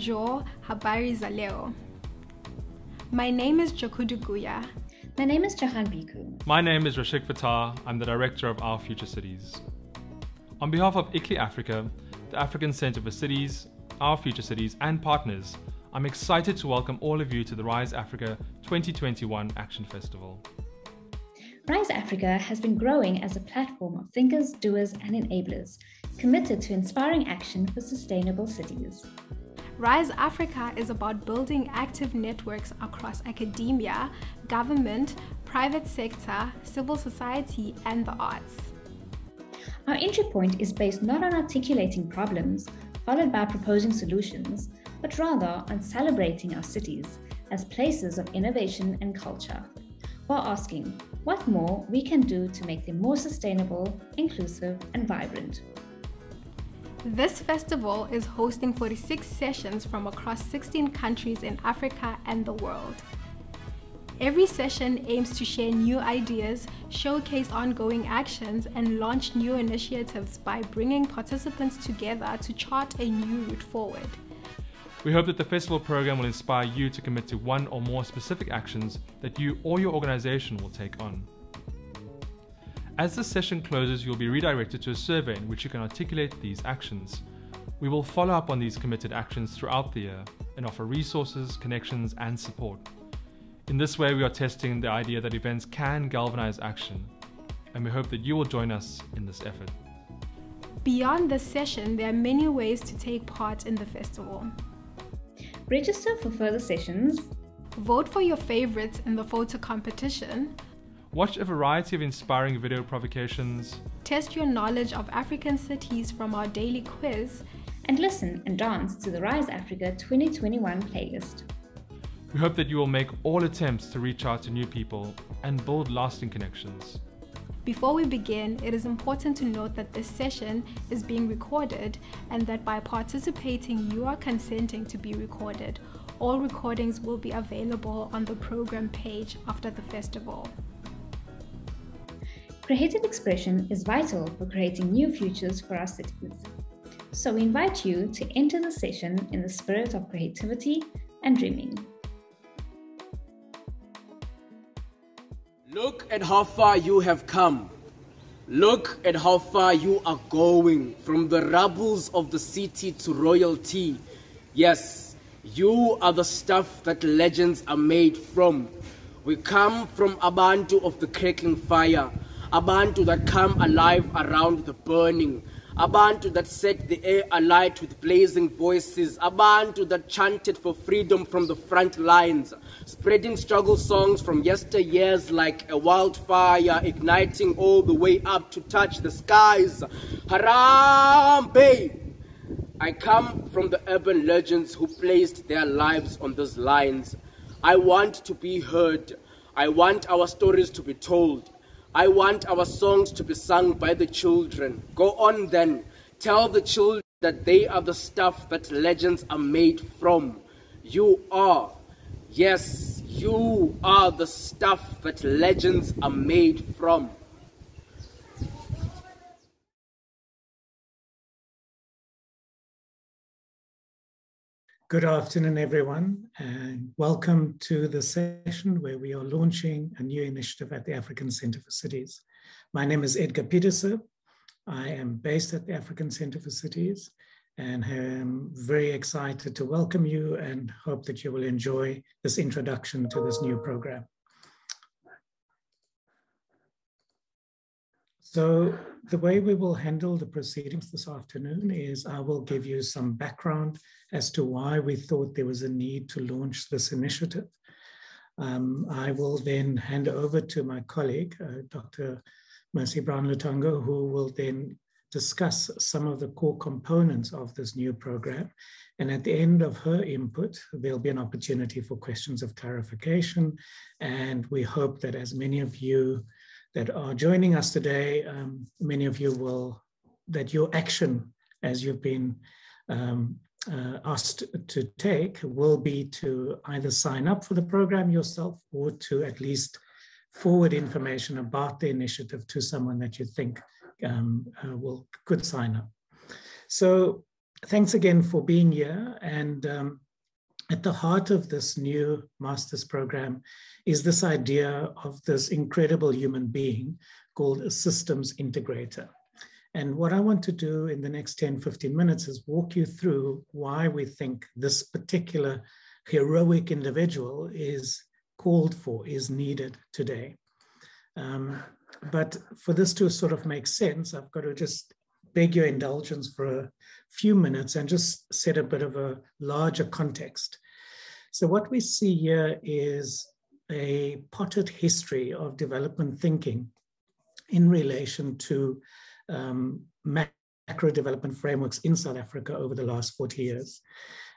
Bonjour, habari za leo. My name is Jakudu Guya. My name is Jahan Biku. My name is Rashik Fatah. I'm the director of Our Future Cities. On behalf of ICLEI Africa, the African Centre for Cities, Our Future Cities and partners, I'm excited to welcome all of you to the Rise Africa 2021 Action Festival. Rise Africa has been growing as a platform of thinkers, doers and enablers, committed to inspiring action for sustainable cities. Rise Africa is about building active networks across academia, government, private sector, civil society, and the arts. Our entry point is based not on articulating problems, followed by proposing solutions, but rather on celebrating our cities as places of innovation and culture, while asking what more we can do to make them more sustainable, inclusive, and vibrant. This festival is hosting 46 sessions from across 16 countries in Africa and the world. Every session aims to share new ideas, showcase ongoing actions, and launch new initiatives by bringing participants together to chart a new route forward. We hope that the festival program will inspire you to commit to one or more specific actions that you or your organization will take on. As the session closes, you'll be redirected to a survey in which you can articulate these actions. We will follow up on these committed actions throughout the year and offer resources, connections, and support. In this way, we are testing the idea that events can galvanize action, and we hope that you will join us in this effort. Beyond this session, there are many ways to take part in the festival. Register for further sessions. Vote for your favorites in the photo competition. Watch a variety of inspiring video provocations. Test your knowledge of African cities from our daily quiz. And listen and dance to the Rise Africa 2021 playlist. We hope that you will make all attempts to reach out to new people and build lasting connections. Before we begin, it is important to note that this session is being recorded and that by participating, you are consenting to be recorded. All recordings will be available on the program page after the festival. Creative expression is vital for creating new futures for our cities. So we invite you to enter the session in the spirit of creativity and dreaming. Look at how far you have come. Look at how far you are going, from the rubbles of the city to royalty. Yes, you are the stuff that legends are made from. We come from Abantu of the crackling fire, Abantu that come alive around the burning, Abantu that set the air alight with blazing voices, Abantu that chanted for freedom from the front lines, spreading struggle songs from yesteryears like a wildfire, igniting all the way up to touch the skies. Harambe! I come from the urban legends who placed their lives on those lines. I want to be heard. I want our stories to be told. I want our songs to be sung by the children. Go on then. Tell the children that they are the stuff that legends are made from. You are. Yes, you are the stuff that legends are made from. Good afternoon, everyone, and welcome to the session where we are launching a new initiative at the African Centre for Cities. My name is Edgar Pieterse. I am based at the African Centre for Cities and am very excited to welcome you and hope that you will enjoy this introduction to this new program. So the way we will handle the proceedings this afternoon is I will give you some background as to why we thought there was a need to launch this initiative. I will then hand over to my colleague, Dr Mercy Brown-Luthango, who will then discuss some of the core components of this new program. And at the end of her input, there'll be an opportunity for questions of clarification. And we hope that as many of you that are joining us today, many of you will, that your action as you've been asked to take will be to either sign up for the program yourself or to at least forward information about the initiative to someone that you think could sign up. So thanks again for being here. And at the heart of this new master's program is this idea of this incredible human being called a systems integrator. And what I want to do in the next 10, 15 minutes is walk you through why we think this particular heroic individual is called for, is needed today. But for this to sort of make sense, I've got to just beg your indulgence for a few minutes and just set a bit of a larger context. So what we see here is a potted history of development thinking in relation to macro development frameworks in South Africa over the last 40 years.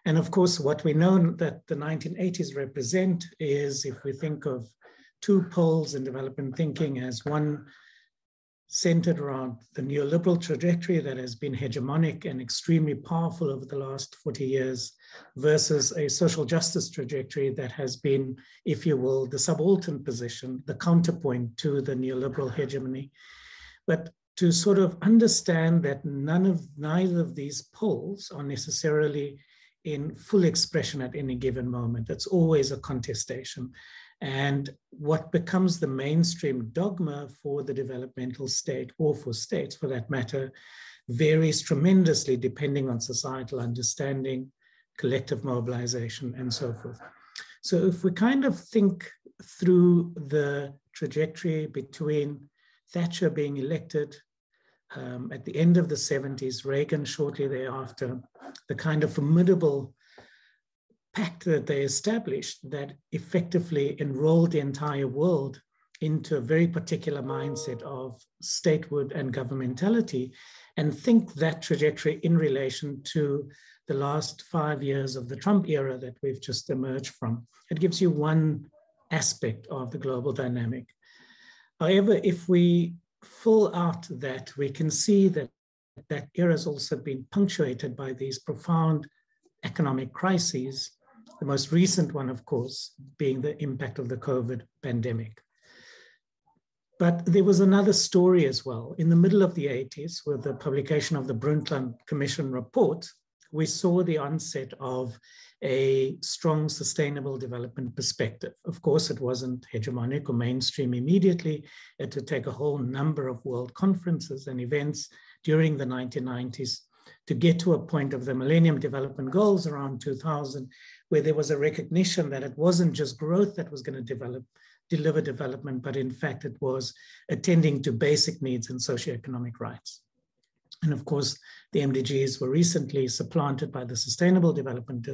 And of course, what we know that the 1980s represent is, if we think of two poles in development thinking, as one centered around the neoliberal trajectory that has been hegemonic and extremely powerful over the last 40 years versus a social justice trajectory that has been, if you will, the subaltern position, the counterpoint to the neoliberal hegemony. But to sort of understand that neither of these poles are necessarily in full expression at any given moment. It's always a contestation. And what becomes the mainstream dogma for the developmental state, or for states for that matter, varies tremendously depending on societal understanding, collective mobilization, and so forth. So if we kind of think through the trajectory between Thatcher being elected at the end of the 70s, Reagan shortly thereafter, the kind of formidable pact that they established that effectively enrolled the entire world into a very particular mindset of statehood and governmentality, and think that trajectory in relation to the last 5 years of the Trump era that we've just emerged from. It gives you one aspect of the global dynamic. However, if we full out that, we can see that that era has also been punctuated by these profound economic crises, the most recent one, of course, being the impact of the COVID pandemic. But there was another story as well. In the middle of the 80s, with the publication of the Brundtland Commission report, we saw the onset of a strong sustainable development perspective. Of course, it wasn't hegemonic or mainstream immediately. It would take a whole number of world conferences and events during the 1990s to get to a point of the Millennium Development Goals around 2000, where there was a recognition that it wasn't just growth that was going to deliver development, but in fact it was attending to basic needs and socioeconomic rights. And of course, the MDGs were recently supplanted by the Sustainable Development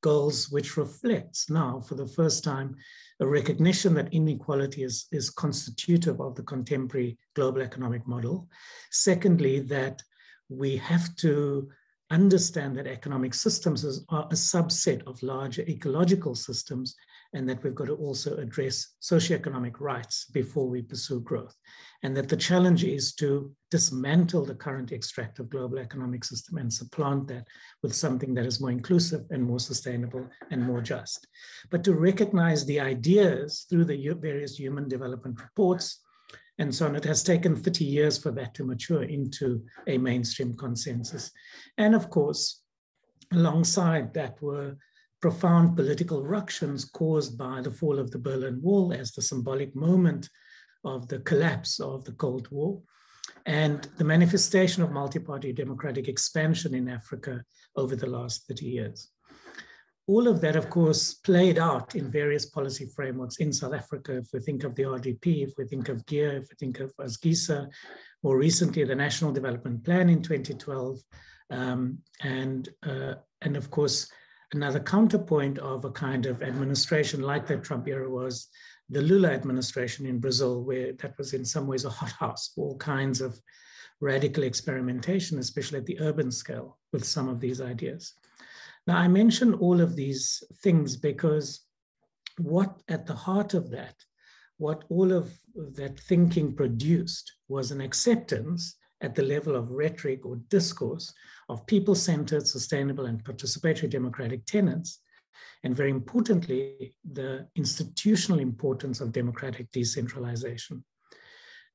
Goals, which reflects now for the first time a recognition that inequality is constitutive of the contemporary global economic model. Secondly, that we have to understand that economic systems are a subset of larger ecological systems, and that we've got to also address socioeconomic rights before we pursue growth. And that the challenge is to dismantle the current extractive global economic system and supplant that with something that is more inclusive and more sustainable and more just. But to recognize the ideas through the various human development reports and so on, it has taken 30 years for that to mature into a mainstream consensus. And of course, alongside that were profound political ructions caused by the fall of the Berlin Wall as the symbolic moment of the collapse of the Cold War, and the manifestation of multi-party democratic expansion in Africa over the last 30 years. All of that, of course, played out in various policy frameworks in South Africa. If we think of the RDP, if we think of GEAR, if we think of ASGISA, more recently the National Development Plan in 2012, and of course, another counterpoint of a kind of administration like the Trump era was the Lula administration in Brazil, where that was in some ways a hothouse for all kinds of radical experimentation, especially at the urban scale with some of these ideas. Now, I mention all of these things because what at the heart of that, what all of that thinking produced was an acceptance at the level of rhetoric or discourse of people-centered, sustainable, and participatory democratic tenets, and very importantly, the institutional importance of democratic decentralization.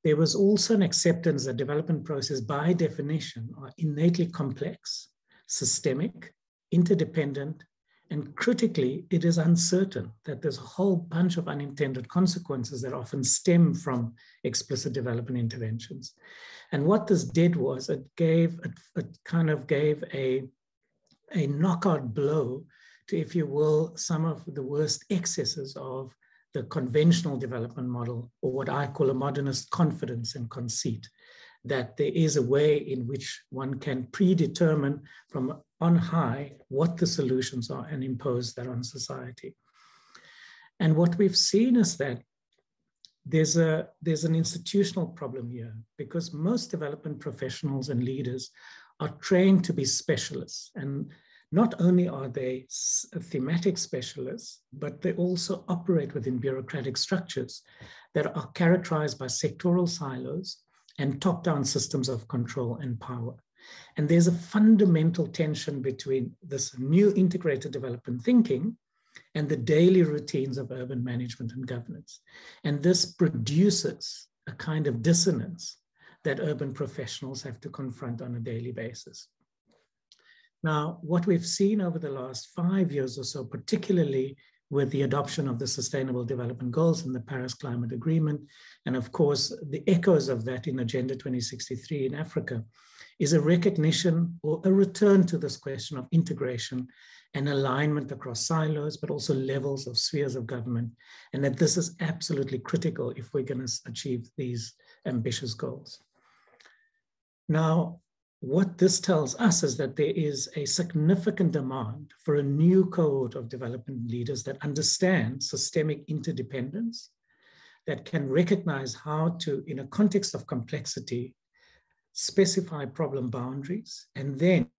There was also an acceptance that development processes, by definition, are innately complex, systemic, interdependent, and critically, it is uncertain, that there's a whole bunch of unintended consequences that often stem from explicit development interventions. And what this did was it kind of gave a knockout blow to, if you will, some of the worst excesses of the conventional development model, or what I call a modernist confidence and conceit, that there is a way in which one can predetermine from on high what the solutions are and impose that on society. And what we've seen is that there's an institutional problem here, because most development professionals and leaders are trained to be specialists. And not only are they thematic specialists, but they also operate within bureaucratic structures that are characterized by sectoral silos and top-down systems of control and power. And there's a fundamental tension between this new integrated development thinking and the daily routines of urban management and governance. And this produces a kind of dissonance that urban professionals have to confront on a daily basis. Now, what we've seen over the last 5 years or so, particularly with the adoption of the Sustainable Development Goals and the Paris Climate Agreement, and of course, the echoes of that in Agenda 2063 in Africa, is a recognition or a return to this question of integration and alignment across silos, but also levels of spheres of government, and that this is absolutely critical if we're going to achieve these ambitious goals. Now, what this tells us is that there is a significant demand for a new cohort of development leaders that understand systemic interdependence, that can recognize how to, in a context of complexity, specify problem boundaries, and then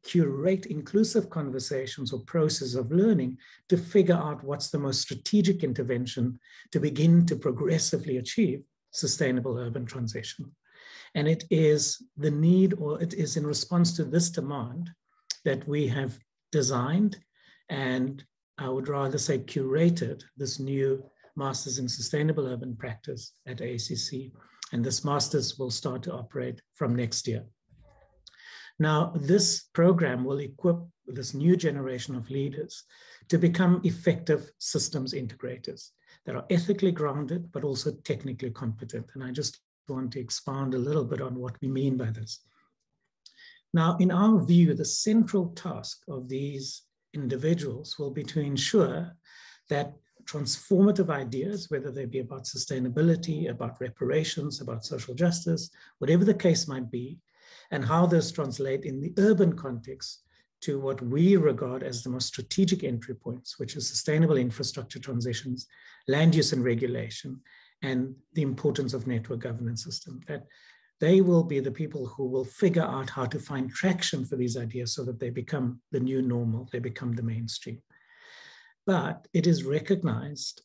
curate inclusive conversations or process of learning to figure out what's the most strategic intervention to begin to progressively achieve sustainable urban transition. And it is the need, or it is in response to this demand, that we have designed, and I would rather say curated, this new Masters in Sustainable Urban Practice at ACC. And this Masters will start to operate from next year. Now, this program will equip this new generation of leaders to become effective systems integrators that are ethically grounded, but also technically competent. And I just want to expand a little bit on what we mean by this. Now, in our view, the central task of these individuals will be to ensure that transformative ideas, whether they be about sustainability, about reparations, about social justice, whatever the case might be, and how those translate in the urban context to what we regard as the most strategic entry points, which is sustainable infrastructure transitions, land use and regulation, and the importance of network governance system, that they will be the people who will figure out how to find traction for these ideas so that they become the new normal, they become the mainstream. But it is recognized,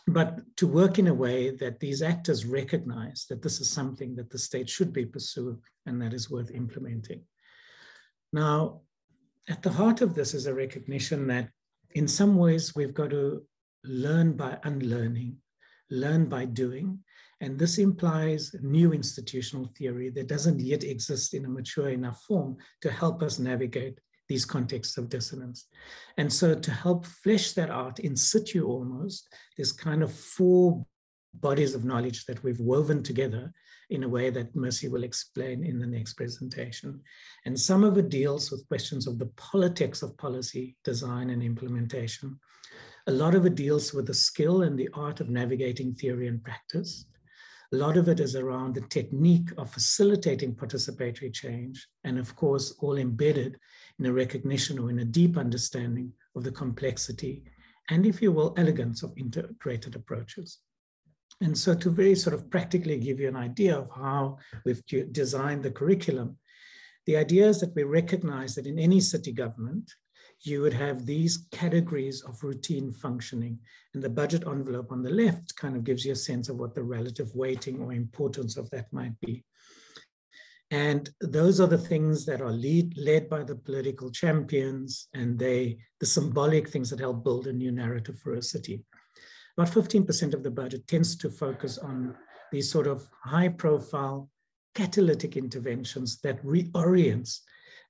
but to work in a way that these actors recognize that this is something that the state should be pursuing and that is worth implementing. Now, at the heart of this is a recognition that in some ways we've got to learn by unlearning, learn by doing, and this implies new institutional theory that doesn't yet exist in a mature enough form to help us navigate these contexts of dissonance. And so to help flesh that out in situ almost, there's kind of 4 bodies of knowledge that we've woven together in a way that Mercy will explain in the next presentation. And some of it deals with questions of the politics of policy design and implementation. A lot of it deals with the skill and the art of navigating theory and practice. A lot of it is around the technique of facilitating participatory change, and of course, all embedded in a recognition or in a deep understanding of the complexity and, if you will, elegance of integrated approaches. And so to very sort of practically give you an idea of how we've designed the curriculum, the idea is that we recognize that in any city government, you would have these categories of routine functioning. And the budget envelope on the left kind of gives you a sense of what the relative weighting or importance of that might be. And those are the things that are led by the political champions and the symbolic things that help build a new narrative for a city. About 15% of the budget tends to focus on these sort of high profile catalytic interventions that reorients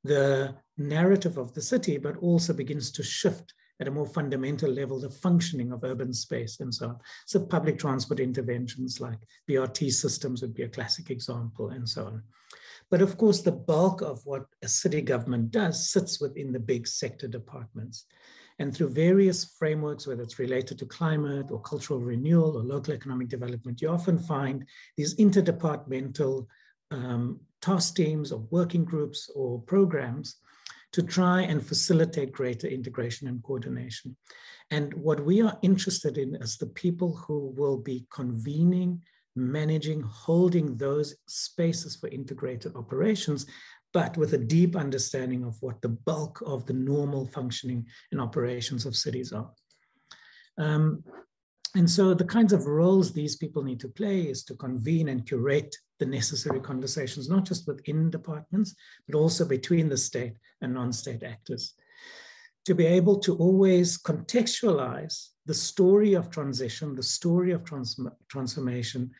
the narrative of the city, but also begins to shift at a more fundamental level, the functioning of urban space and so on. So public transport interventions like BRT systems would be a classic example and so on. But of course, the bulk of what a city government does sits within the big sector departments. And through various frameworks, whether it's related to climate or cultural renewal or local economic development, you often find these interdepartmental task teams or working groups or programs to try and facilitate greater integration and coordination. And what we are interested in is the people who will be convening, managing, holding those spaces for integrated operations, but with a deep understanding of what the bulk of the normal functioning and operations of cities are. And so the kinds of roles these people need to play is to convene and curate the necessary conversations, not just within departments, but also between the state and non-state actors. To be able to always contextualize the story of transition, the story of transformation,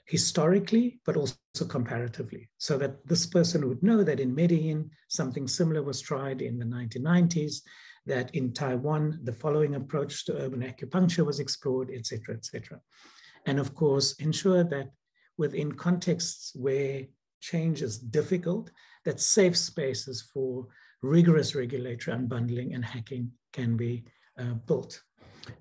historically, but also comparatively, so that this person would know that in Medellin, something similar was tried in the 1990s, that in Taiwan, the following approach to urban acupuncture was explored, et cetera, et cetera. And of course, ensure that within contexts where change is difficult, that safe spaces for rigorous regulatory unbundling and hacking can be built.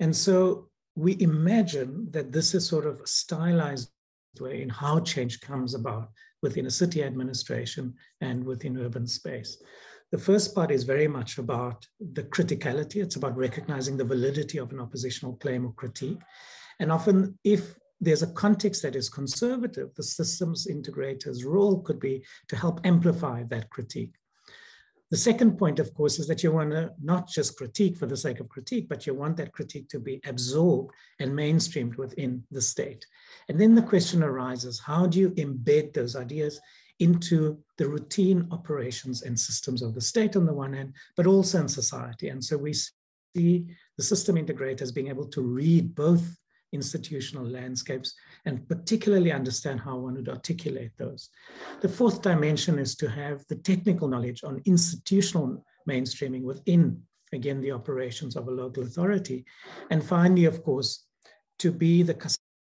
And so we imagine that this is sort of a stylized way in how change comes about within a city administration and within urban space. The first part is very much about the criticality. It's about recognizing the validity of an oppositional claim or critique. And often if there's a context that is conservative, the systems integrator's role could be to help amplify that critique. The second point, of course, is that you want to not just critique for the sake of critique, but you want that critique to be absorbed and mainstreamed within the state. And then the question arises, how do you embed those ideas into the routine operations and systems of the state on the one hand, but also in society? And so we see the system integrators being able to read both institutional landscapes and particularly understand how one would articulate those. The fourth dimension is to have the technical knowledge on institutional mainstreaming within, again, the operations of a local authority. And finally, of course, to be the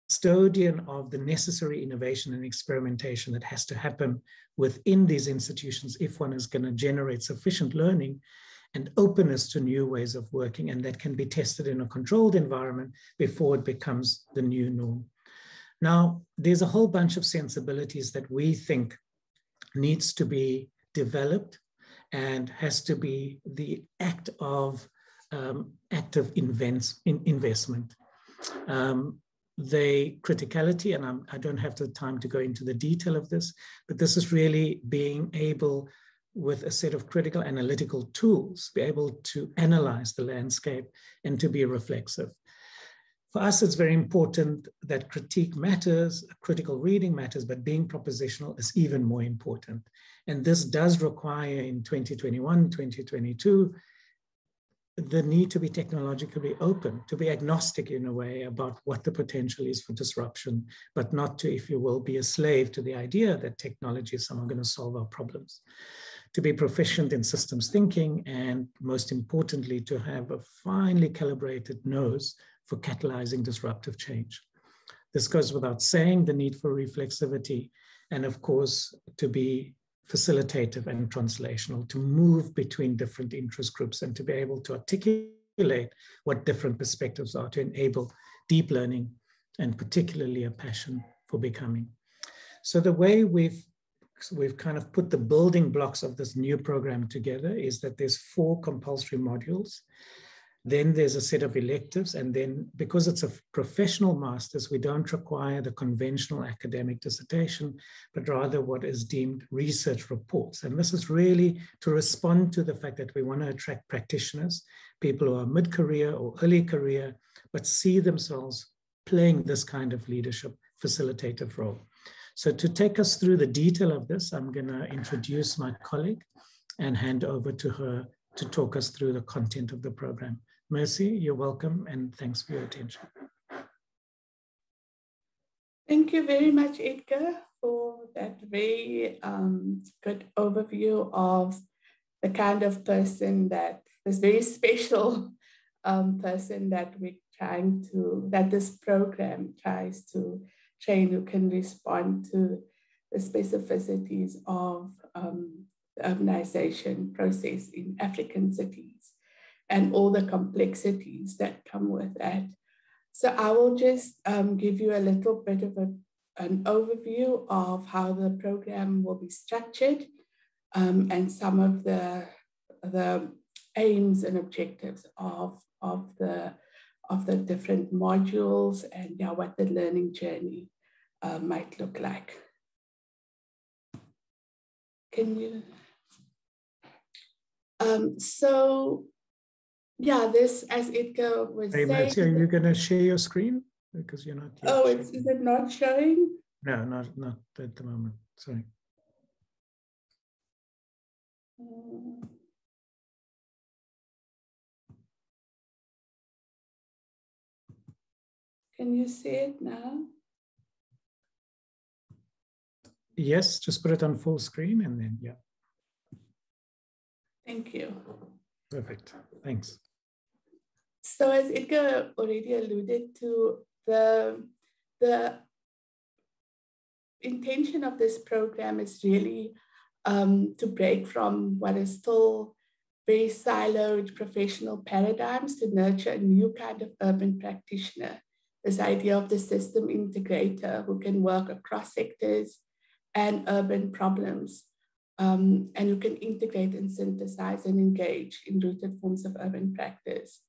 custodian of the necessary innovation and experimentation that has to happen within these institutions if one is going to generate sufficient learning and openness to new ways of working, and that can be tested in a controlled environment before it becomes the new norm. Now, there's a whole bunch of sensibilities that we think needs to be developed and has to be the act of active investment. The criticality, and I don't have the time to go into the detail of this, but this is really being able, with a set of critical analytical tools, be able to analyze the landscape and to be reflexive. For us, it's very important that critique matters, critical reading matters, but being propositional is even more important. And this does require in 2021, 2022, the need to be technologically open, to be agnostic in a way about what the potential is for disruption, but not to, if you will, be a slave to the idea that technology is somehow going to solve our problems. To be proficient in systems thinking, and most importantly, to have a finely calibrated nose for catalyzing disruptive change. This goes without saying, the need for reflexivity, and of course, to be facilitative and translational, to move between different interest groups and to be able to articulate what different perspectives are to enable deep learning and particularly a passion for becoming. So the way we've kind of put the building blocks of this new program together is that there's 4 compulsory modules. Then there's a set of electives, and then because it's a professional master's, we don't require the conventional academic dissertation, but rather what is deemed research reports. And this is really to respond to the fact that we want to attract practitioners, people who are mid-career or early career, but see themselves playing this kind of leadership facilitative role. So to take us through the detail of this, I'm going to introduce my colleague and hand over to her to talk us through the content of the program. Mercy, you're welcome, and thanks for your attention. Thank you very much, Edgar, for that very good overview of the kind of person that, this very special person that that this program tries to train, who can respond to the specificities of the urbanization process in African cities and all the complexities that come with that. So I will just give you a little bit of an overview of how the program will be structured and some of the aims and objectives of the different modules and what the learning journey might look like. Can you? This, as Edgar was saying. Mercy, are you going to share your screen? Because you're not yet. Oh, is it not showing? No, not at the moment. Sorry. Can you see it now? Yes, just put it on full screen and then, yeah. Thank you. Perfect. Thanks. So as Edgar already alluded to, the intention of this program is really to break from what is still very siloed professional paradigms to nurture a new kind of urban practitioner. This idea of the system integrator who can work across sectors and urban problems, and who can integrate and synthesize and engage in rooted forms of urban practice.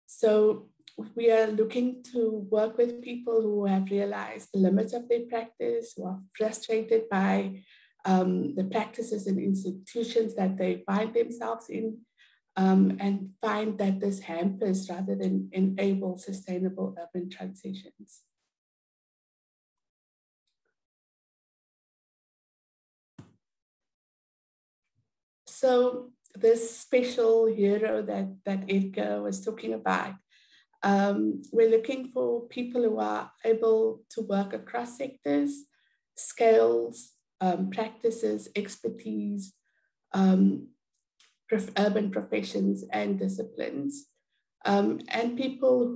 So we are looking to work with people who have realized the limits of their practice, who are frustrated by the practices and institutions that they find themselves in, and find that this hampers rather than enable sustainable urban transitions. So this special hero that Edgar was talking about, we're looking for people who are able to work across sectors, scales, practices, expertise, urban professions and disciplines, and people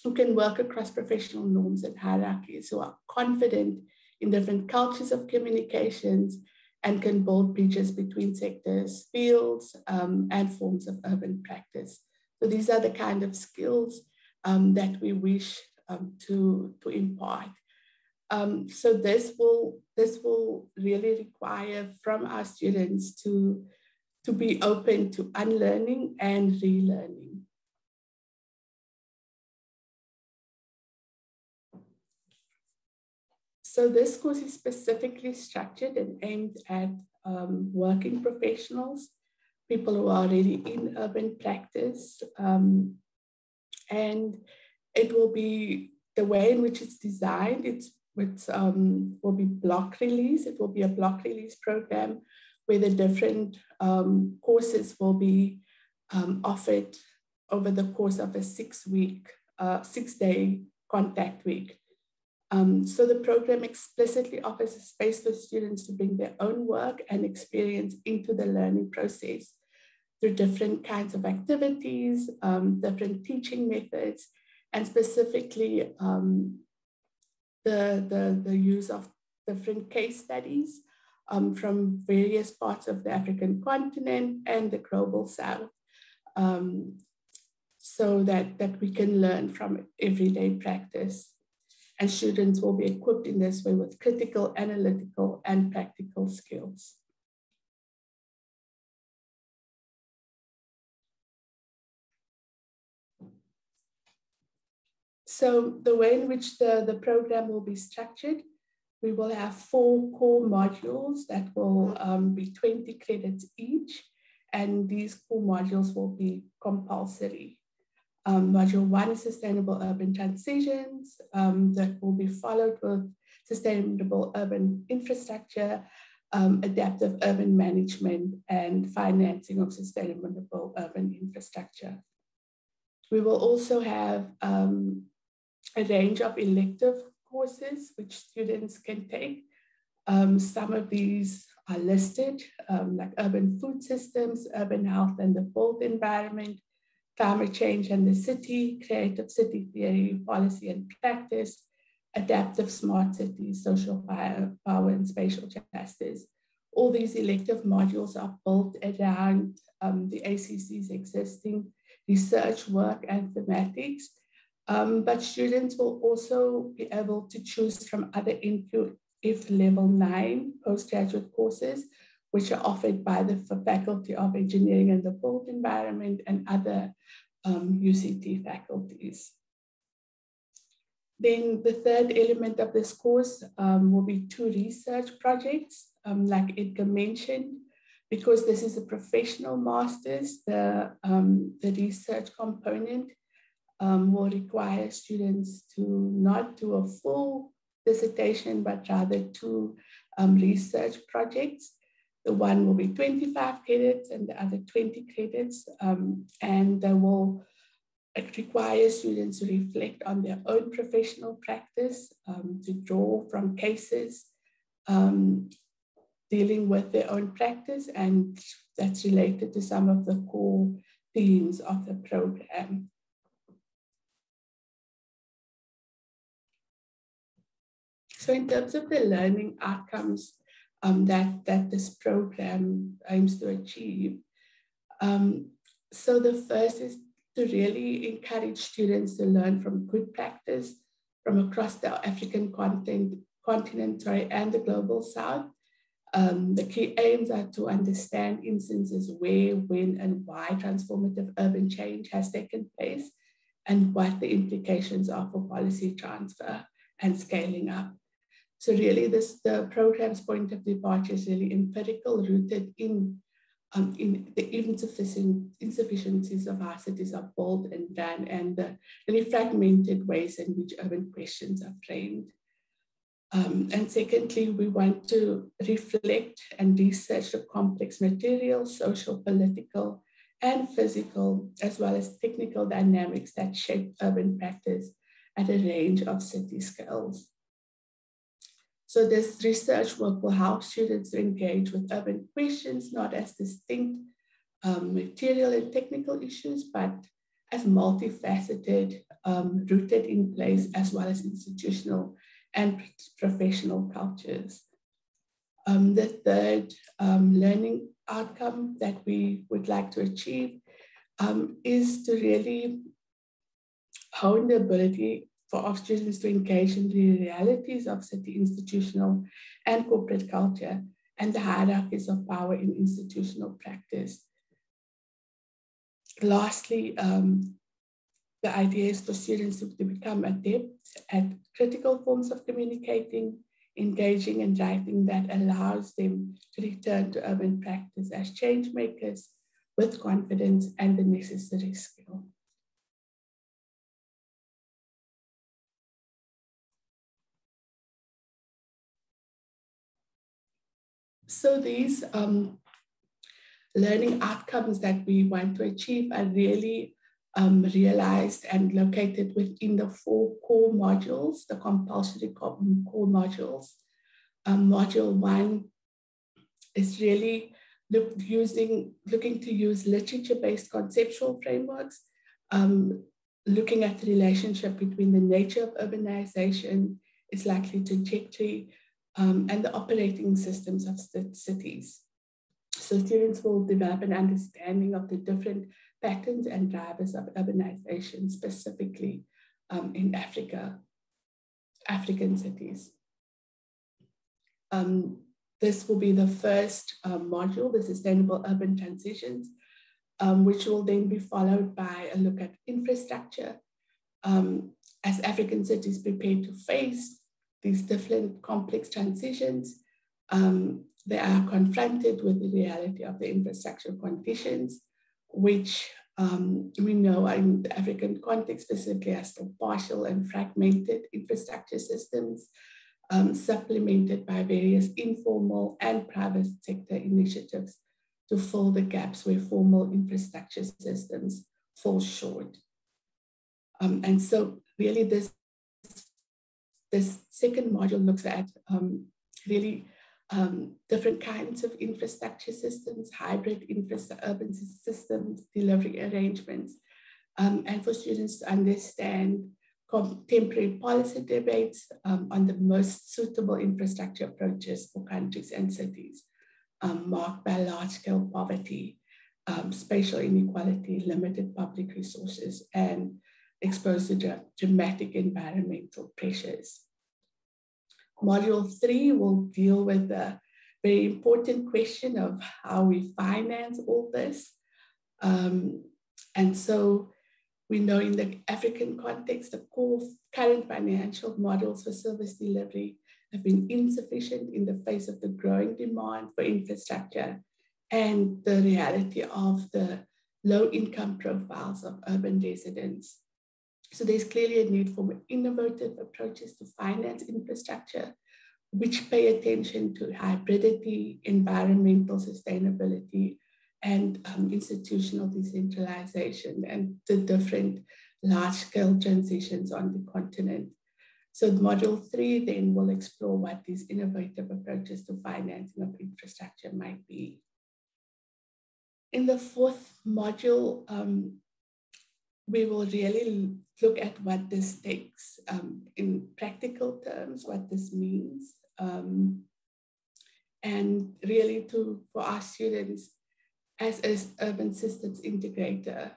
who can work across professional norms and hierarchies, who are confident in different cultures of communications and can build bridges between sectors, fields, and forms of urban practice. So these are the kind of skills that we wish to impart. So this will really require from our students to be open to unlearning and relearning. So this course is specifically structured and aimed at working professionals, people who are already in urban practice, and it will be the way in which it's designed. It will be block release. It will be a block release program where the different courses will be offered over the course of a 6-day contact week. So the program explicitly offers a space for students to bring their own work and experience into the learning process through different kinds of activities, different teaching methods, and specifically the use of different case studies from various parts of the African continent and the global South, so that we can learn from everyday practice. And students will be equipped in this way with critical, analytical, and practical skills. So the way in which the program will be structured, we will have 4 core modules that will be 20 credits each, and these core modules will be compulsory. Module 1 is sustainable urban transitions, that will be followed with sustainable urban infrastructure, adaptive urban management, and financing of sustainable urban infrastructure. We will also have a range of elective courses which students can take. Some of these are listed, like urban food systems, urban health and the built environment, climate change and the city, creative city theory, policy and practice, adaptive smart cities, social power and spatial justice. All these elective modules are built around the ACC's existing research work and thematics, but students will also be able to choose from other NQF Level 9 postgraduate courses, which are offered by the Faculty of Engineering and the Built Environment and other UCT faculties. Then the third element of this course will be 2 research projects, like Edgar mentioned. Because this is a professional master's, the research component will require students to not do a full dissertation, but rather 2 research projects. The one will be 25 credits and the other 20 credits, and they will require students to reflect on their own professional practice, to draw from cases, dealing with their own practice, and that's related to some of the core themes of the program. So in terms of the learning outcomes that this program aims to achieve, so the first is to really encourage students to learn from good practice from across the African continent and the global South. The key aims are to understand instances where, when, and why transformative urban change has taken place and what the implications are for policy transfer and scaling up. So really the program's point of departure is really empirical, rooted in the insufficiencies of how cities are built and done, and the really fragmented ways in which urban questions are framed. And secondly, we want to reflect and research the complex material, social, political, and physical, as well as technical dynamics that shape urban practice at a range of city scales. So this research work will help students to engage with urban questions, not as distinct material and technical issues, but as multifaceted, rooted in place, as well as institutional and professional cultures. The third learning outcome that we would like to achieve is to really hone the ability of students to engage in the realities of city institutional and corporate culture and the hierarchies of power in institutional practice. Lastly, the idea is for students to become adept at critical forms of communicating, engaging, and writing that allows them to return to urban practice as change makers with confidence and the necessary skill. So these learning outcomes that we want to achieve are really realized and located within the 4 core modules, the compulsory core modules. Module 1 is really looking to use literature-based conceptual frameworks, looking at the relationship between the nature of urbanization, its likely trajectory, and the operating systems of cities. So students will develop an understanding of the different patterns and drivers of urbanization, specifically in African cities. This will be the first module, the Sustainable Urban Transitions, which will then be followed by a look at infrastructure. As African cities prepare to face these different complex transitions, they are confronted with the reality of the infrastructure conditions, which we know in the African context specifically as the partial and fragmented infrastructure systems, supplemented by various informal and private sector initiatives to fill the gaps where formal infrastructure systems fall short. And so really this second module looks at really different kinds of infrastructure systems, hybrid urban systems, delivery arrangements, and for students to understand contemporary policy debates on the most suitable infrastructure approaches for countries and cities marked by large-scale poverty, spatial inequality, limited public resources, and exposed to dramatic environmental pressures. Module 3 will deal with the very important question of how we finance all this. And so we know in the African context, the core current financial models for service delivery have been insufficient in the face of the growing demand for infrastructure and the reality of the low income profiles of urban residents. So there's clearly a need for innovative approaches to finance infrastructure, which pay attention to hybridity, environmental sustainability, and institutional decentralization and the different large-scale transitions on the continent. So module 3 then will explore what these innovative approaches to financing of infrastructure might be. In the 4th module, we will really look at what this takes in practical terms, what this means, and really for our students, as an urban systems integrator,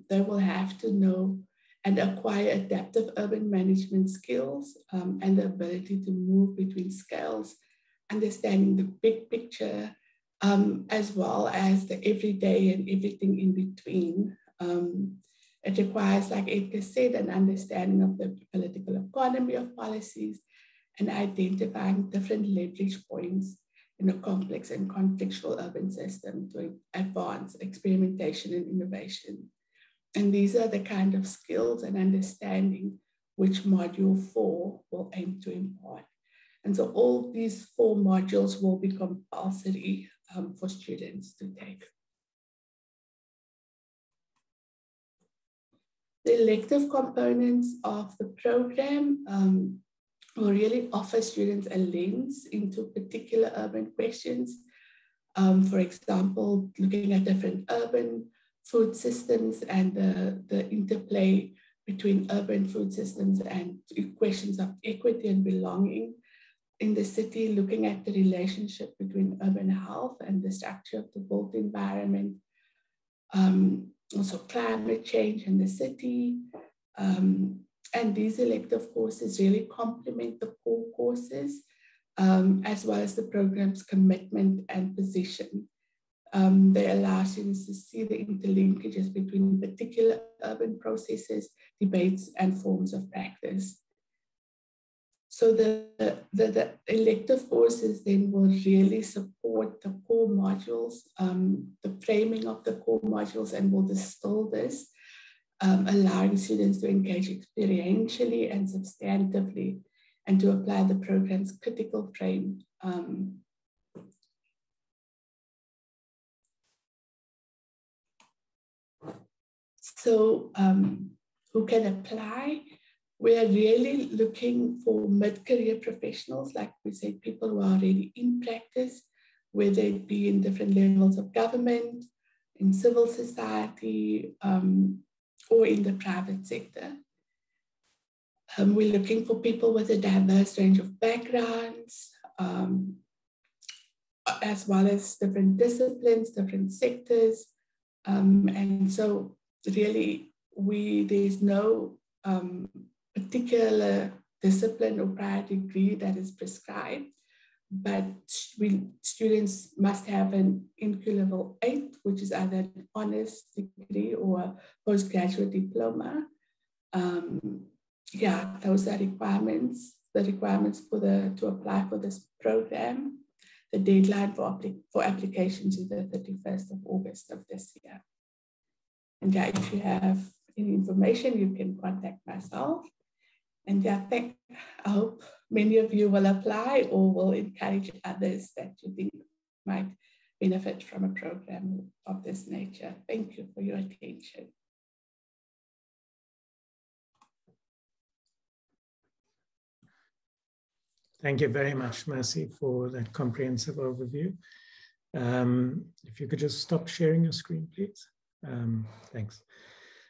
they will have to know and acquire adaptive urban management skills and the ability to move between scales, understanding the big picture, as well as the everyday and everything in between. It requires, like Edgar said, an understanding of the political economy of policies and identifying different leverage points in a complex and contextual urban system to advance experimentation and innovation. And these are the kind of skills and understanding which module 4 will aim to impart. And so all these 4 modules will be compulsory for students to take. The elective components of the program will really offer students a lens into particular urban questions. For example, looking at different urban food systems and the interplay between urban food systems and questions of equity and belonging in the city, looking at the relationship between urban health and the structure of the built environment, also climate change in the city. And these elective courses really complement the core courses, as well as the program's commitment and position. They allow students to see the interlinkages between particular urban processes, debates, and forms of practice. So the elective courses then will really support the core modules, the framing of the core modules, and will distill this, allowing students to engage experientially and substantively and to apply the program's critical frame. So who can apply? We are really looking for mid-career professionals, like we said, people who are already in practice, whether it be in different levels of government, in civil society, or in the private sector. We're looking for people with a diverse range of backgrounds, as well as different disciplines, different sectors. And so really, there's no particular discipline or prior degree that is prescribed, but students must have an NQ level 8, which is either an honors degree or a postgraduate diploma. Yeah, those are requirements. The requirements to apply for this program. The deadline for applications is the 31st of August of this year. And yeah, if you have any information, you can contact myself. And yeah, I hope many of you will apply or will encourage others that you think might benefit from a program of this nature. Thank you for your attention. Thank you very much, Mercy, for that comprehensive overview. If you could just stop sharing your screen, please. Thanks.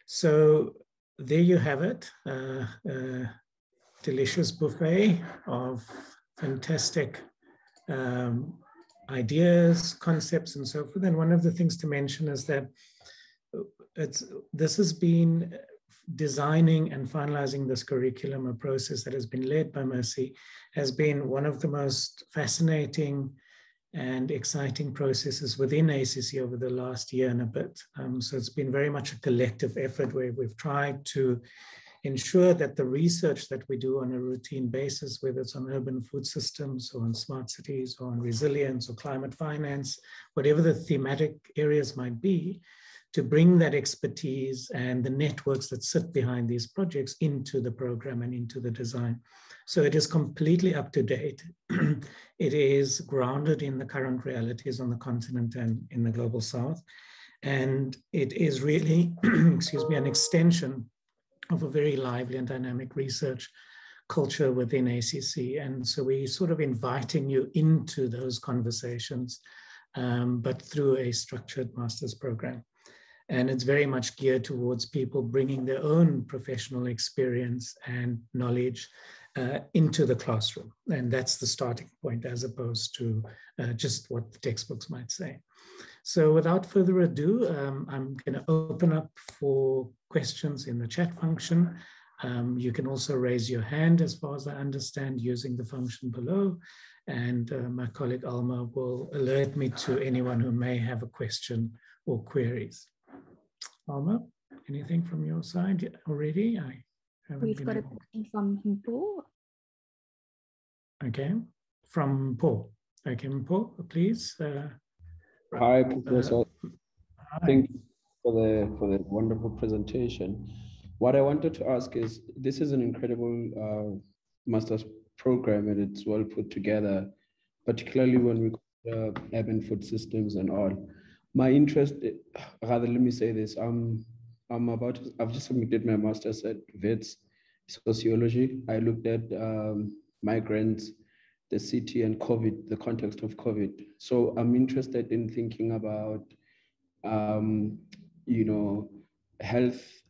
So there you have it, delicious buffet of fantastic ideas, concepts, and so forth. And one of the things to mention is that this has been designing and finalizing this curriculum, a process that has been led by Mercy, has been one of the most fascinating and exciting processes within ACC over the last year and a bit. So it's been very much a collective effort where we've tried to ensure that the research that we do on a routine basis, whether it's on urban food systems or on smart cities or on resilience or climate finance, whatever the thematic areas might be, to bring that expertise and the networks that sit behind these projects into the program and into the design. So it is completely up to date. It is grounded in the current realities on the continent and in the global south. And it is really, excuse me, an extension of a very lively and dynamic research culture within ACC. And so we're sort of inviting you into those conversations, but through a structured master's program. And it's very much geared towards people bringing their own professional experience and knowledge into the classroom. And that's the starting point, as opposed to just what the textbooks might say. So without further ado, I'm going to open up for questions in the chat function. You can also raise your hand, as far as I understand, using the function below. And my colleague Alma will alert me to anyone who may have a question or queries. Alma, anything from your side already? We've got a question from Paul. Okay, from Paul. Okay, Paul, please. Hi, Professor. Thank you for the wonderful presentation. What I wanted to ask is, this is an incredible master's program, and it's well put together, particularly when we consider urban food systems and all. My interest, rather, let me say this, I've just submitted my master's at Wits Sociology. I looked at migrants, the city, and COVID, the context of COVID. So I'm interested in thinking about, health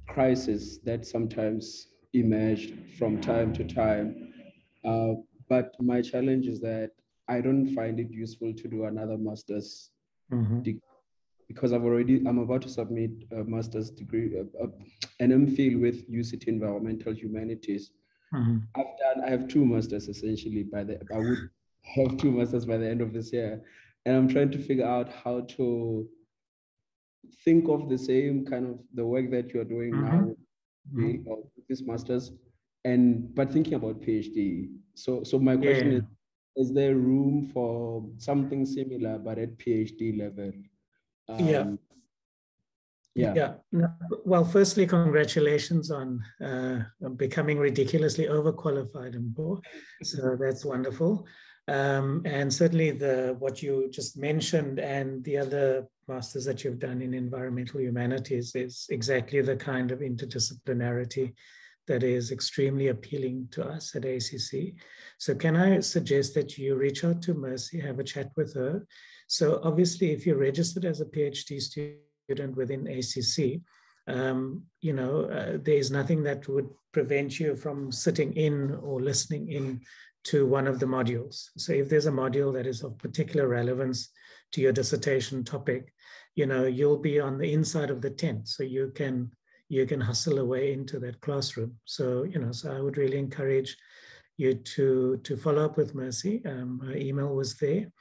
crises that sometimes emerge from time to time. But my challenge is that I don't find it useful to do another master's degree, because I'm about to submit a master's degree, an MPhil with UCT Environmental Humanities. I have two masters essentially. I would have two masters by the end of this year, and I'm trying to figure out how to think of the same kind of the work that you're doing now with this masters, but thinking about PhD. So my question is there room for something similar but at PhD level? Well, firstly, congratulations on becoming ridiculously overqualified in Bo. So that's wonderful. And certainly what you just mentioned and the other masters that you've done in environmental humanities is exactly the kind of interdisciplinarity that is extremely appealing to us at ACC. So can I suggest that you reach out to Mercy, have a chat with her? So obviously, if you're registered as a PhD student within ACC, there is nothing that would prevent you from sitting in or listening in to one of the modules. So if there's a module that is of particular relevance to your dissertation topic, you'll be on the inside of the tent, so you can hustle away into that classroom. So, so I would really encourage you to follow up with Mercy. Her email was there,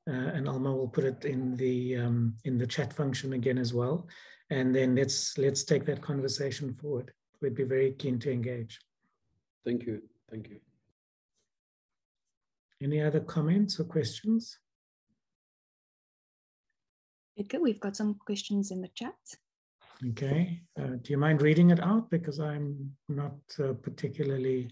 and Alma will put it in the chat function again as well. And then let's take that conversation forward. We'd be very keen to engage. Thank you. Thank you. Any other comments or questions? Edgar, we've got some questions in the chat. Okay. Do you mind reading it out? Because I'm not particularly...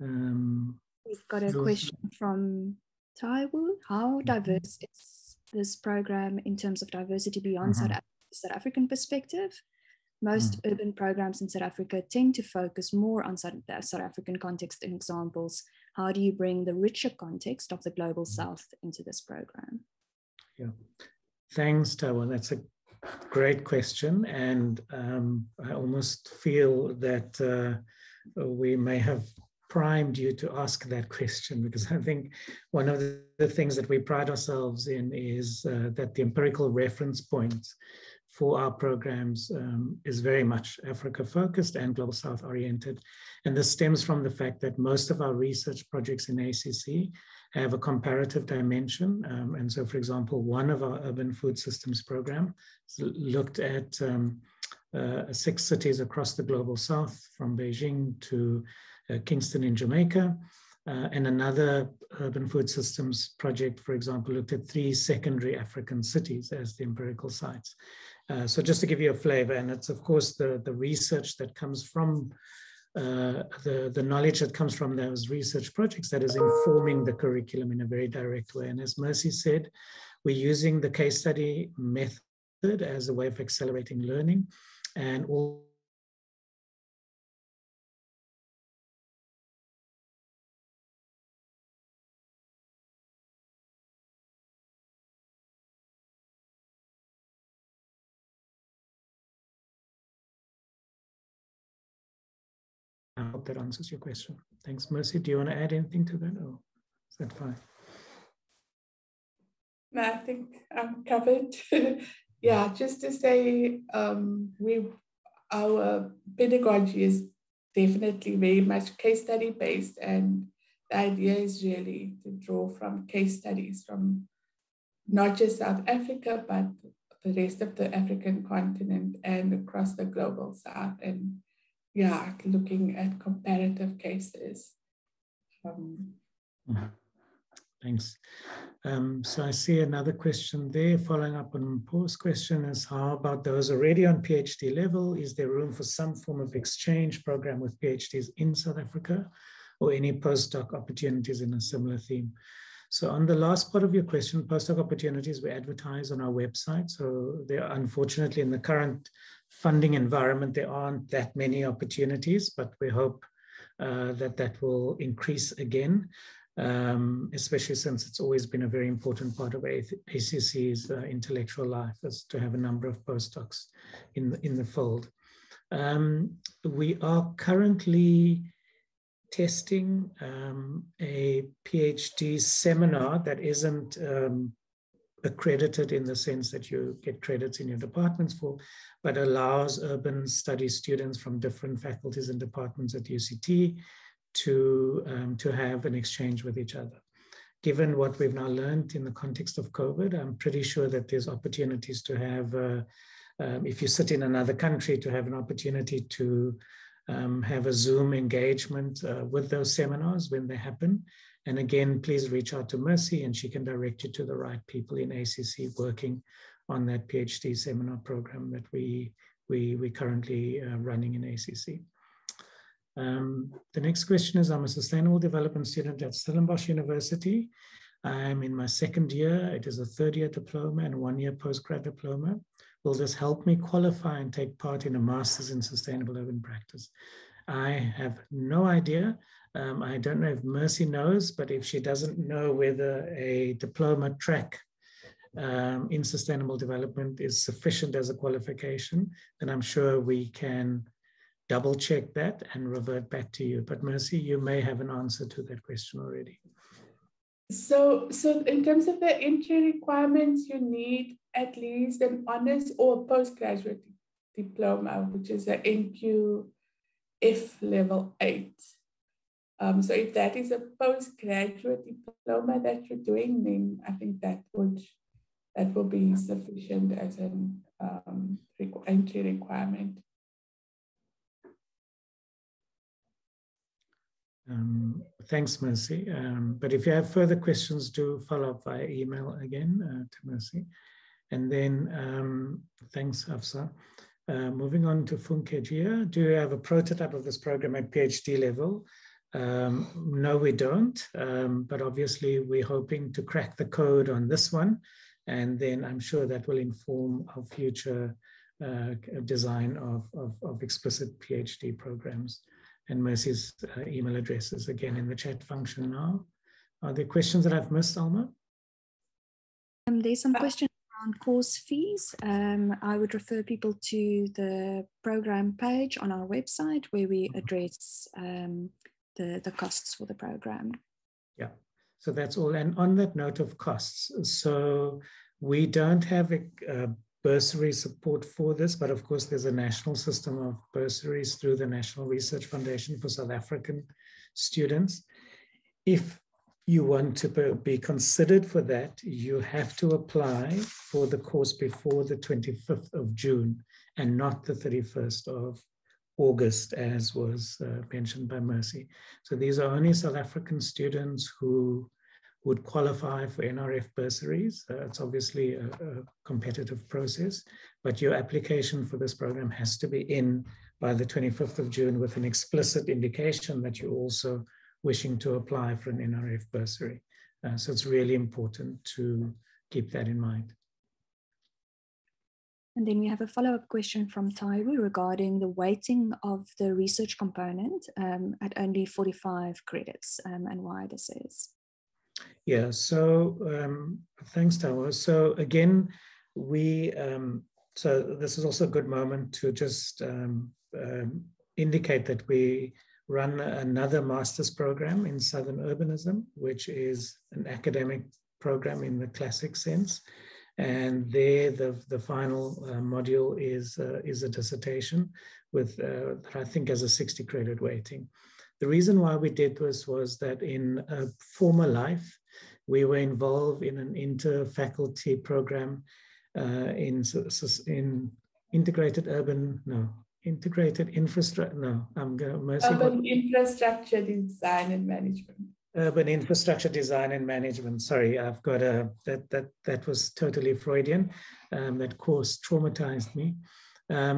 We've got a question from Taiwu. How diverse is this program in terms of diversity beyond South African perspective? Most urban programs in South Africa tend to focus more on the South African context and examples. How do you bring the richer context of the Global South into this program? Yeah, thanks, Taiwu. That's a great question. And I almost feel that we may have primed you to ask that question, because I think one of the things that we pride ourselves in is that the empirical reference points for our programs is very much Africa focused and Global South oriented. And this stems from the fact that most of our research projects in ACC have a comparative dimension. And so, for example, one of our urban food systems program looked at 6 cities across the Global South, from Beijing to Kingston in Jamaica. And another urban food systems project, for example, looked at 3 secondary African cities as the empirical sites. So just to give you a flavor, and it's of course the research that comes from the knowledge that comes from those research projects that is informing the curriculum in a very direct way. And as Mercy said, we're using the case study method as a way of accelerating learning, and all I hope that answers your question. Thanks, Mercy. Do you want to add anything to that, or is that fine? No, I think I'm covered. Yeah, just to say, our pedagogy is definitely very much case study based, and the idea is really to draw from case studies from not just South Africa, but the rest of the African continent and across the Global South. And yeah, looking at comparative cases. Thanks. So I see another question there following up on Paul's question is, how about those already on PhD level? Is there room for some form of exchange program with PhDs in South Africa, or any postdoc opportunities in a similar theme? So on the last part of your question, postdoc opportunities, we advertise on our website. So there are, unfortunately, in the current funding environment, there aren't that many opportunities, but we hope that will increase again, especially since it's always been a very important part of ACC's intellectual life, is to have a number of postdocs in the fold. We are currently testing a PhD seminar that isn't accredited in the sense that you get credits in your departments for, but allows urban studies students from different faculties and departments at UCT to have an exchange with each other. Given what we've now learned in the context of COVID, I'm pretty sure that there's opportunities to have, if you sit in another country, to have an opportunity to have a Zoom engagement with those seminars when they happen. And again, please reach out to Mercy and she can direct you to the right people in ACC working on that PhD seminar program that we currently running in ACC. The next question is, I'm a sustainable development student at Stellenbosch University. I'm in my 2nd year. It is a 3rd-year diploma and 1-year postgrad diploma. Will this help me qualify and take part in a master's in sustainable urban practice? I have no idea. I don't know if Mercy knows, but if she doesn't know whether a diploma track in sustainable development is sufficient as a qualification, then I'm sure we can double check that and revert back to you. But Mercy, you may have an answer to that question already. So in terms of the entry requirements, you need at least an honors or postgraduate diploma, which is an NQF level 8. So if that is a postgraduate diploma that you're doing, then I think that will be sufficient as an entry requirement. Thanks, Mercy. But if you have further questions, do follow up via email again to Mercy. And then thanks, Afsa. Moving on to Funkejia. Do you have a prototype of this program at PhD level? No, we don't. But obviously, we're hoping to crack the code on this one. And then I'm sure that will inform our future design of explicit PhD programs. And Mercy's email address is again in the chat function now. Are there questions that I've missed, Alma? There's some questions around course fees. I would refer people to the program page on our website where we address the costs for the program. Yeah, so that's all. And on that note of costs, so we don't have a bursary support for this, but of course there's a national system of bursaries through the National Research Foundation for South African students. If you want to be considered for that, you have to apply for the course before the 25th of June and not the 31st of August, as was mentioned by Mercy. So these are only South African students who would qualify for NRF bursaries. It's obviously a competitive process, but your application for this program has to be in by the 25th of June with an explicit indication that you're also wishing to apply for an NRF bursary. So it's really important to keep that in mind. And then we have a follow-up question from Taiwu regarding the weighting of the research component at only 45 credits and why this is. Yeah, so thanks, Taiwu. So again, so this is also a good moment to just indicate that we run another master's program in Southern Urbanism, which is an academic program in the classic sense. And there, the final module is a dissertation with, that I think has a 60 credit weighting. The reason why we did this was that in a former life, we were involved in an inter-faculty program in integrated infrastructure. Urban infrastructure design and management. Urban infrastructure design and management. Sorry, I've got that was totally Freudian. That course traumatized me.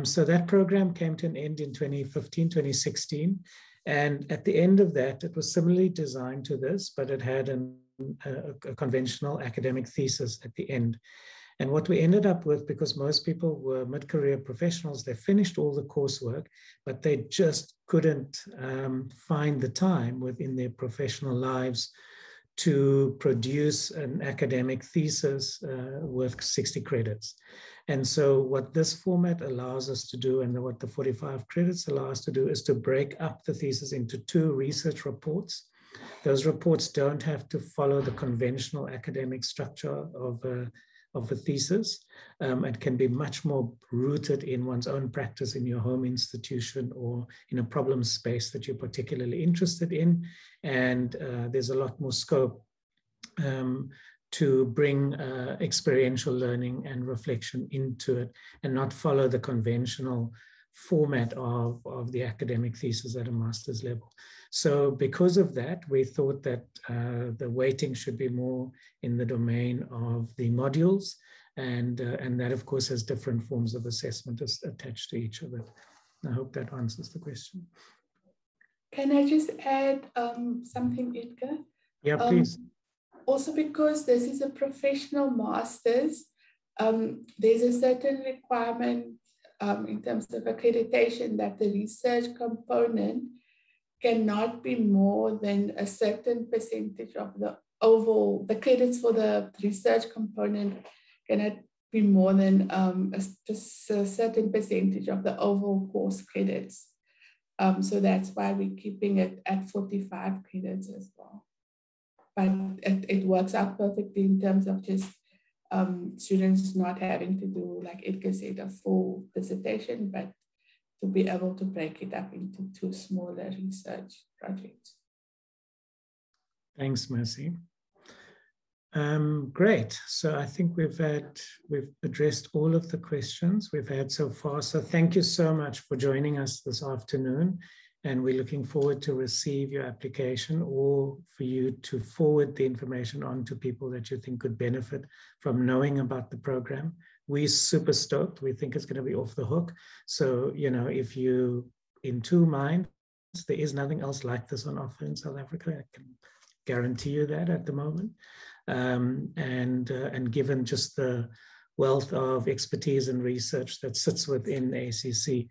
So that program came to an end in 2015, 2016. And at the end of that, it was similarly designed to this, but it had a conventional academic thesis at the end. And what we ended up with, because most people were mid-career professionals, they finished all the coursework, but they just couldn't find the time within their professional lives to produce an academic thesis worth 60 credits. And so what this format allows us to do, and what the 45 credits allow us to do, is to break up the thesis into 2 research reports. Those reports don't have to follow the conventional academic structure of a thesis. It can be much more rooted in one's own practice in your home institution or in a problem space that you're particularly interested in. And there's a lot more scope to bring experiential learning and reflection into it and not follow the conventional format of the academic thesis at a master's level. So because of that, we thought that the weighting should be more in the domain of the modules, and that of course has different forms of assessment attached to each of it. I hope that answers the question. Can I just add something, Edgar? Yeah, please. Also, because this is a professional master's, there's a certain requirement in terms of accreditation that the research component cannot be more than a certain percentage of the overall, the credits for the research component cannot be more than a certain percentage of the overall course credits. So that's why we're keeping it at 45 credits as well. But it works out perfectly in terms of just students not having to do, like Edgar said, a full dissertation, but to be able to break it up into 2 smaller research projects. Thanks, Mercy. Great. So I think we've addressed all of the questions we've had so far. So thank you so much for joining us this afternoon. And we're looking forward to receive your application or for you to forward the information on to people that you think could benefit from knowing about the program. We're super stoked. We think it's going to be off the hook. So, you know, if you in 2 minds, there is nothing else like this on offer in South Africa. I can guarantee you that at the moment. And given just the wealth of expertise and research that sits within ACC,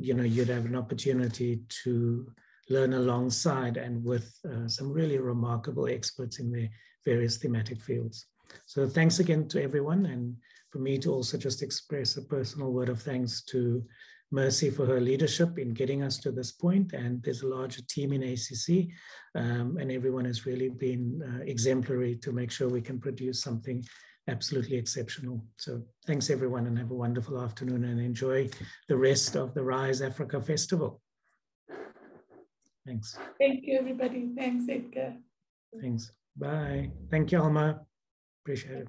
you know, you'd have an opportunity to learn alongside and with some really remarkable experts in their various thematic fields. So thanks again to everyone, and for me to also just express a personal word of thanks to Mercy for her leadership in getting us to this point. And there's a larger team in ACC, and everyone has really been exemplary to make sure we can produce something absolutely exceptional. So thanks everyone, and have a wonderful afternoon, and enjoy the rest of the Rise Africa Festival. Thanks. Thank you, everybody. Thanks, Edgar. Thanks. Bye. Thank you, Alma. Appreciate it.